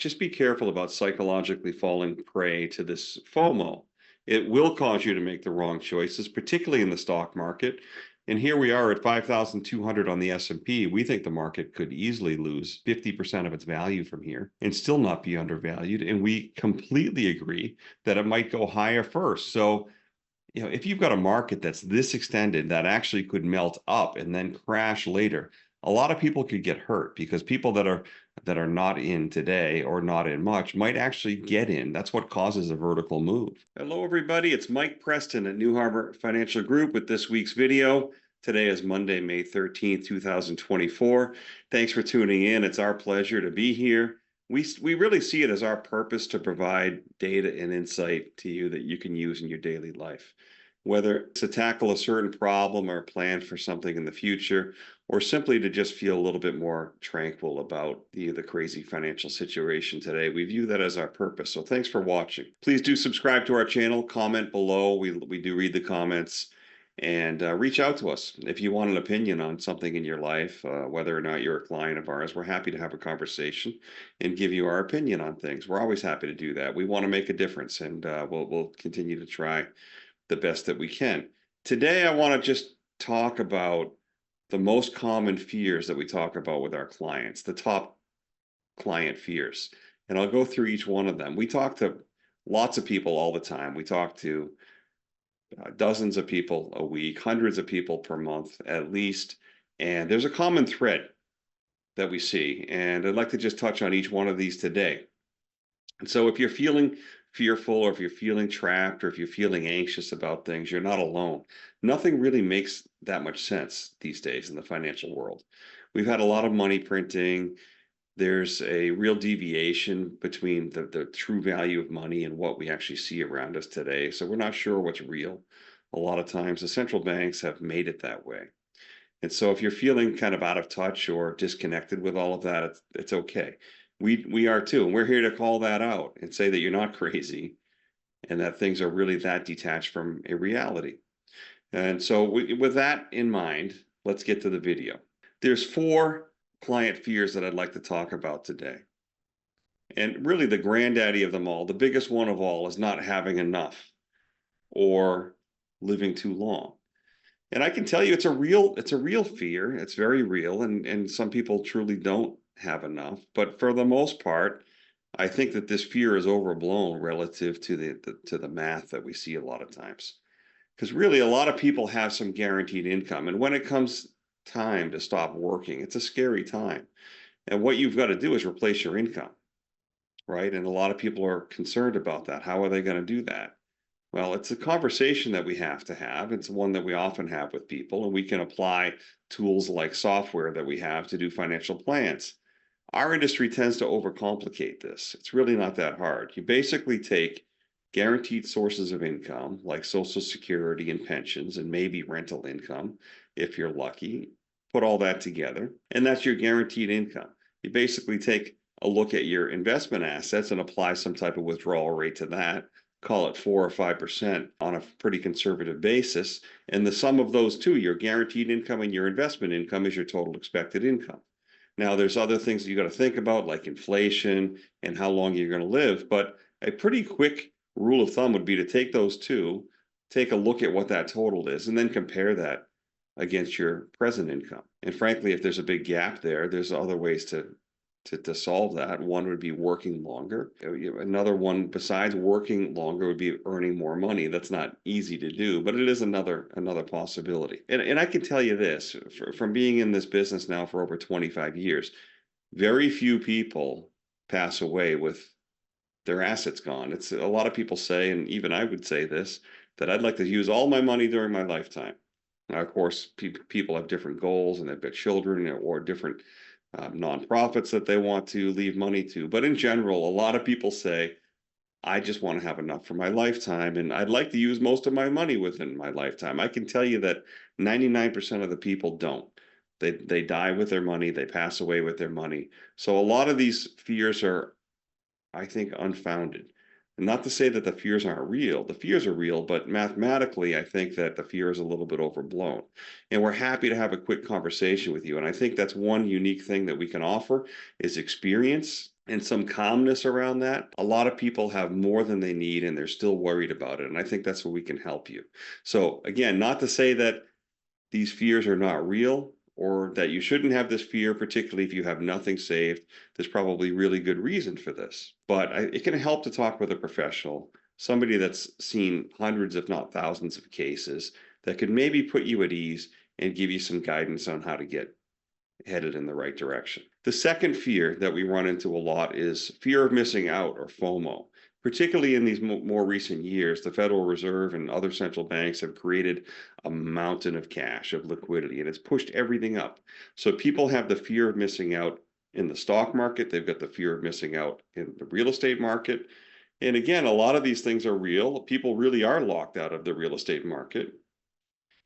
just be careful about psychologically falling prey to this FOMO. It will cause you to make the wrong choices, particularly in the stock market. And here we are at 5,200 on the S&P. We think the market could easily lose 50% of its value from here and still not be undervalued. And we completely agree that it might go higher first. So, if you've got a market that's this extended that actually could melt up and then crash later, a lot of people could get hurt because people that are not in today or not in much might actually get in. That's what causes a vertical move. Hello, everybody. It's Mike Preston at New Harbor Financial Group with this week's video. Today is Monday, May 13th, 2024. Thanks for tuning in. It's our pleasure to be here. We really see it as our purpose to provide data and insight to you that you can use in your daily life, whether to tackle a certain problem or plan for something in the future, or simply to just feel a little bit more tranquil about the crazy financial situation today. We view that as our purpose. So thanks for watching. Please do subscribe to our channel, comment below. We do read the comments, and reach out to us if you want an opinion on something in your life, whether or not you're a client of ours. We're happy to have a conversation and give you our opinion on things. We're always happy to do that. We want to make a difference, and we'll continue to try the best that we can. Today, I want to just talk about the most common fears that we talk about with our clients, the top client fears. And I'll go through each one of them. We talk to lots of people all the time. We talk to dozens of people a week, hundreds of people per month at least. And there's a common thread that we see. And I'd like to just touch on each one of these today. And so if you're feeling fearful, or if you're feeling trapped, or if you're feeling anxious about things, you're not alone. Nothing really makes that much sense these days in the financial world. We've had a lot of money printing. There's a real deviation between the true value of money and what we actually see around us today. So we're not sure what's real. A lot of times the central banks have made it that way. And so if you're feeling kind of out of touch or disconnected with all of that, it's okay. We are too, and we're here to call that out and say that you're not crazy and that things are really that detached from a reality. And so with that in mind, let's get to the video. There's 4 client fears that I'd like to talk about today. And really the granddaddy of them all, the biggest one of all, is not having enough or living too long. And I can tell you it's a real fear. It's very real, and some people truly don't have enough. But for the most part, I think that this fear is overblown relative to the math that we see a lot of times. Because really, a lot of people have some guaranteed income, and when it comes time to stop working, it's a scary time. And what you've got to do is replace your income, right? And a lot of people are concerned about that. How are they going to do that? Well, it's a conversation that we have to have. It's one that we often have with people, and we can apply tools like software that we have to do financial plans. Our industry tends to overcomplicate this. It's really not that hard. You basically take guaranteed sources of income like Social Security and pensions and maybe rental income, if you're lucky, put all that together, and that's your guaranteed income. You basically take a look at your investment assets and apply some type of withdrawal rate to that, call it 4 or 5% on a pretty conservative basis, and the sum of those two, your guaranteed income and your investment income, is your total expected income. Now, there's other things that you got to think about, like inflation and how long you're going to live, but a pretty quick rule of thumb would be to take those two, take a look at what that total is, and then compare that against your present income. And frankly, if there's a big gap there, there's other ways to solve that. One would be working longer. Another one besides working longer would be earning more money. That's not easy to do, but it is another possibility. And I can tell you this, from being in this business now for over 25 years, very few people pass away with their assets gone. It's a lot of people say, and even I would say this, that I'd like to use all my money during my lifetime. Now, of course, people have different goals, and they've got children or different nonprofits that they want to leave money to. But in general, a lot of people say, I just want to have enough for my lifetime, and I'd like to use most of my money within my lifetime. I can tell you that 99% of the people don't. They die with their money. They pass away with their money. So a lot of these fears are, I think, unfounded. And not to say that the fears aren't real. The fears are real, but mathematically, I think that the fear is a little bit overblown. And we're happy to have a quick conversation with you. And I think that's one unique thing that we can offer is experience and some calmness around that. A lot of people have more than they need and they're still worried about it. And I think that's where we can help you. So again, not to say that these fears are not real or that you shouldn't have this fear, particularly if you have nothing saved. There's probably really good reason for this, but it can help to talk with a professional, somebody that's seen hundreds, if not thousands of cases that could maybe put you at ease and give you some guidance on how to get headed in the right direction. The second fear that we run into a lot is fear of missing out, or FOMO. Particularly in these more recent years, the Federal Reserve and other central banks have created a mountain of cash, of liquidity, and it's pushed everything up. So people have the fear of missing out in the stock market. They've got the fear of missing out in the real estate market. And again, a lot of these things are real. People really are locked out of the real estate market.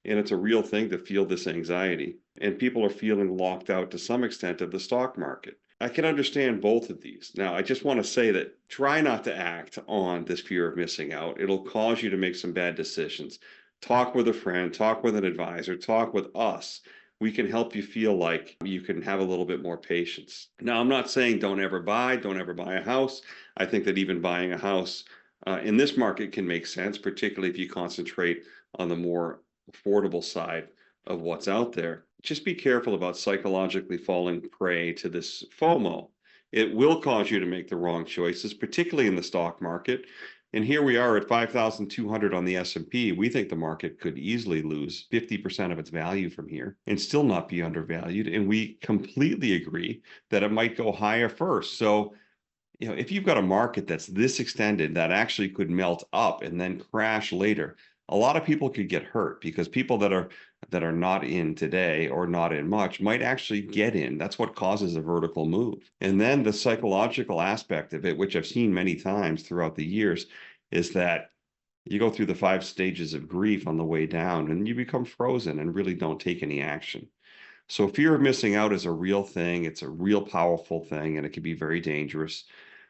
And it's a real thing to feel this anxiety. And people are feeling locked out to some extent of the stock market. I can understand both of these. Now, I just want to say that try not to act on this fear of missing out. It'll cause you to make some bad decisions. Talk with a friend, talk with an advisor, talk with us. We can help you feel like you can have a little bit more patience. Now, I'm not saying don't ever buy a house. I think that even buying a house in this market can make sense, particularly if you concentrate on the more affordable side of what's out there. Just be careful about psychologically falling prey to this FOMO. It will cause you to make the wrong choices, particularly in the stock market. And here we are at 5,200 on the S&P. We think the market could easily lose 50% of its value from here and still not be undervalued. And we completely agree that it might go higher first. So, if you've got a market that's this extended, that actually could melt up and then crash later, a lot of people could get hurt because people that are not in today or not in much might actually get in. That's what causes a vertical move. And then the psychological aspect of it, which I've seen many times throughout the years, is that you go through the 5 stages of grief on the way down and you become frozen and really don't take any action. So fear of missing out is a real thing. It's a real powerful thing, and it can be very dangerous.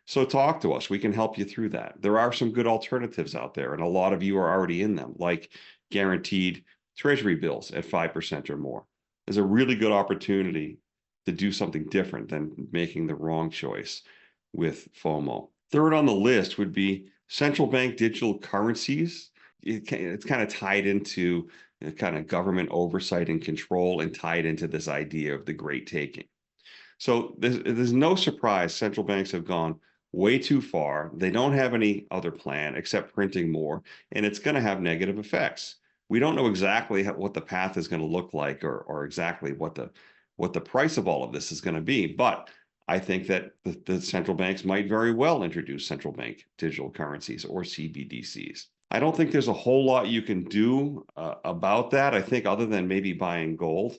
So talk to us. We can help you through that. There are some good alternatives out there, and a lot of you are already in them, like guaranteed treasury bills at 5% or more. There's a really good opportunity to do something different than making the wrong choice with FOMO. Third on the list would be central bank digital currencies. It's kind of tied into kind of government oversight and control, and tied into this idea of the great taking. So there's no surprise central banks have gone way too far. They don't have any other plan except printing more, and it's going to have negative effects. We don't know exactly what the path is going to look like, or exactly what the price of all of this is going to be. But I think that the central banks might very well introduce central bank digital currencies, or CBDCs. I don't think there's a whole lot you can do about that, I think, other than maybe buying gold.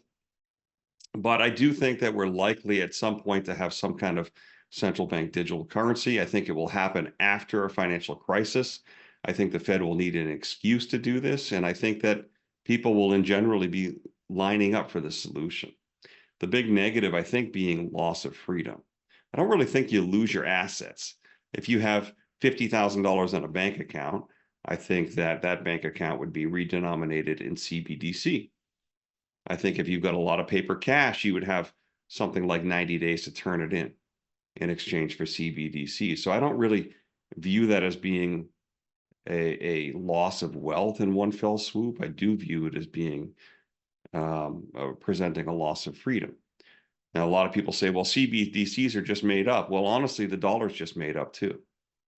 But I do think that we're likely at some point to have some kind of central bank digital currency. I think it will happen after a financial crisis. I think the Fed will need an excuse to do this. And I think that people will in generally be lining up for this solution. The big negative, I think, being loss of freedom. I don't really think you lose your assets. If you have $50,000 in a bank account, I think that that bank account would be redenominated in CBDC. I think if you've got a lot of paper cash, you would have something like 90 days to turn it in exchange for CBDC. So I don't really view that as being a loss of wealth in one fell swoop. I do view it as being presenting a loss of freedom. Now, a lot of people say, well, CBDCs are just made up. Well, honestly, the dollar's just made up too.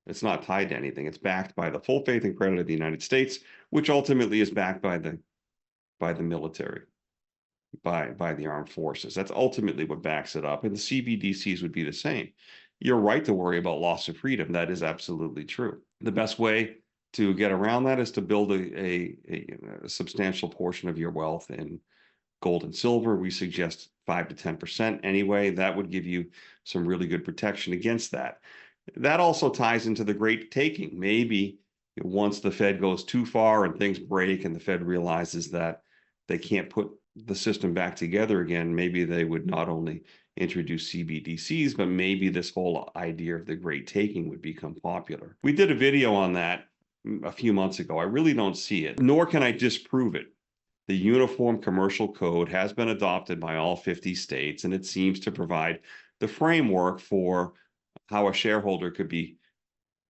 It's not tied to anything. It's backed by the full faith and credit of the United States, which ultimately is backed by the military, by the armed forces. That's ultimately what backs it up. And the CBDCs would be the same. You're right to worry about loss of freedom. That is absolutely true. The best way to get around that is to build a substantial portion of your wealth in gold and silver. We suggest 5 to 10% anyway. That would give you some really good protection against that. That also ties into the great taking. Maybe once the Fed goes too far and things break and the Fed realizes that they can't put the system back together again, maybe they would not only introduce CBDCs, but maybe this whole idea of the great taking would become popular. We did a video on that a few months ago. I really don't see it, nor can I disprove it. The Uniform Commercial Code has been adopted by all 50 states, and it seems to provide the framework for how a shareholder could be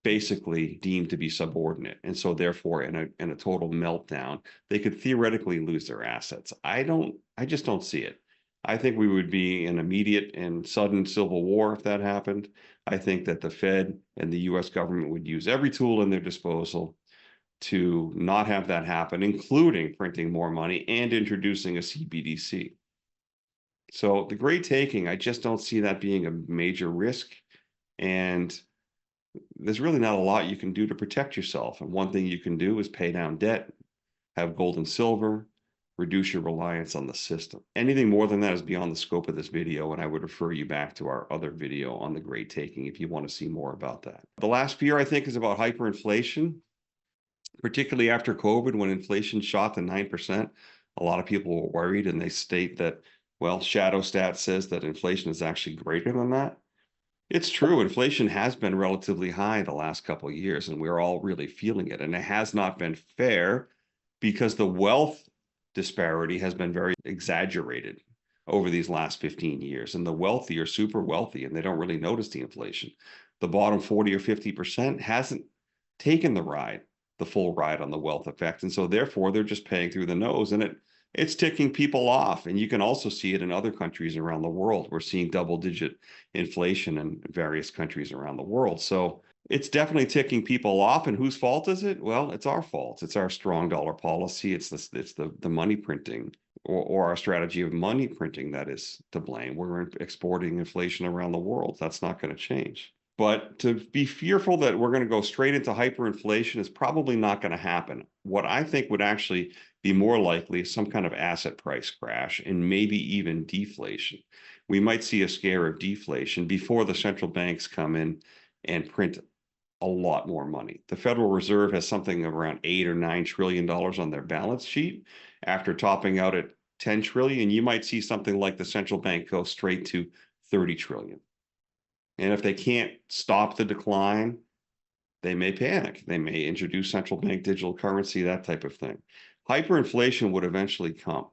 basically deemed to be subordinate. And so therefore, in a total meltdown, they could theoretically lose their assets. I just don't see it. I think we would be in immediate and sudden civil war if that happened. I think that the Fed and the US government would use every tool in their disposal to not have that happen, including printing more money and introducing a CBDC. So the great taking, I just don't see that being a major risk. And there's really not a lot you can do to protect yourself. And one thing you can do is pay down debt, have gold and silver, reduce your reliance on the system. Anything more than that is beyond the scope of this video, and I would refer you back to our other video on the great taking if you want to see more about that. The last fear, I think, is about hyperinflation, particularly after COVID, when inflation shot to 9%. A lot of people were worried, and they state that, well, Shadow Stat says that inflation is actually greater than that. It's true. Inflation has been relatively high the last couple of years, and we're all really feeling it. And it has not been fair because the wealth disparity has been very exaggerated over these last 15 years. And the wealthy are super wealthy, and they don't really notice the inflation. The bottom 40 or 50% hasn't taken the full ride on the wealth effect. And so therefore, they're just paying through the nose, and it's ticking people off. And you can also see it in other countries around the world. We're seeing double-digit inflation in various countries around the world. So it's definitely ticking people off. And whose fault is it? Well, it's our fault. It's our strong dollar policy. It's the money printing or our strategy of money printing that is to blame. We're exporting inflation around the world. That's not going to change. But to be fearful that we're going to go straight into hyperinflation is probably not going to happen. What I think would actually be more likely is some kind of asset price crash and maybe even deflation. We might see a scare of deflation before the central banks come in and print a lot more money. The Federal Reserve has something around $8 or $9 trillion on their balance sheet. After topping out at 10 trillion, you might see something like the central bank go straight to 30 trillion. And if they can't stop the decline, they may panic. They may introduce central bank digital currency, that type of thing. Hyperinflation would eventually come.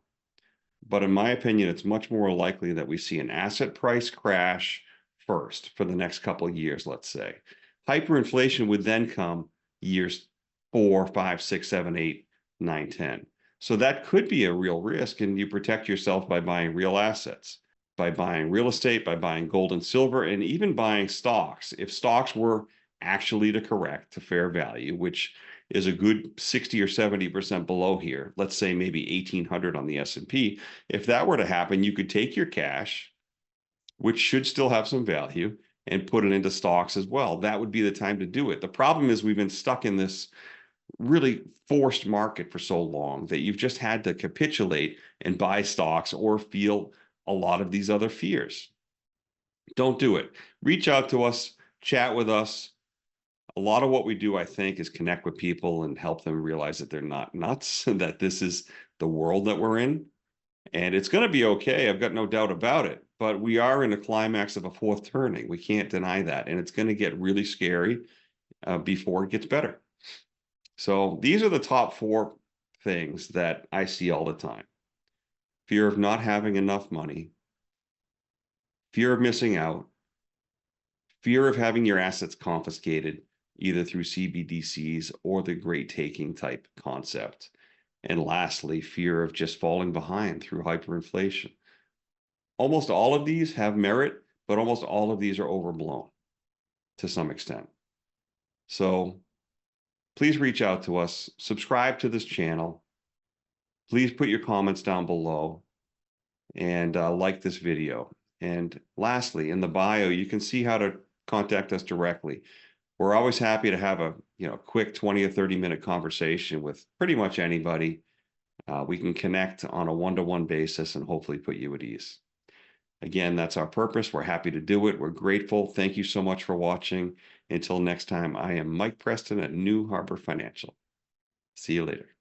But in my opinion, it's much more likely that we see an asset price crash first for the next couple of years, let's say. Hyperinflation would then come years 4, 5, 6, 7, 8, 9, 10. So that could be a real risk, and you protect yourself by buying real assets, by buying real estate, by buying gold and silver, and even buying stocks. If stocks were actually to correct to fair value, which is a good 60 or 70% below here, let's say maybe 1,800 on the S&P. If that were to happen, you could take your cash, which should still have some value, and put it into stocks as well. That would be the time to do it. The problem is we've been stuck in this really forced market for so long that you've just had to capitulate and buy stocks or feel a lot of these other fears. Don't do it. Reach out to us, chat with us. A lot of what we do, I think, is connect with people and help them realize that they're not nuts, and that this is the world that we're in. And it's going to be okay. I've got no doubt about it. But we are in a climax of a fourth turning. We can't deny that. And it's going to get really scary before it gets better. So these are the top 4 things that I see all the time. Fear of not having enough money, fear of missing out, fear of having your assets confiscated, either through CBDCs or the great taking type concept. And lastly, fear of just falling behind through hyperinflation. Almost all of these have merit, but almost all of these are overblown to some extent. So please reach out to us, subscribe to this channel. Please put your comments down below and like this video. And lastly, in the bio, you can see how to contact us directly. We're always happy to have a quick 20 or 30-minute conversation with pretty much anybody. We can connect on a one-to-one basis and hopefully put you at ease. Again, that's our purpose. We're happy to do it. We're grateful. Thank you so much for watching. Until next time, I am Mike Preston at New Harbor Financial. See you later.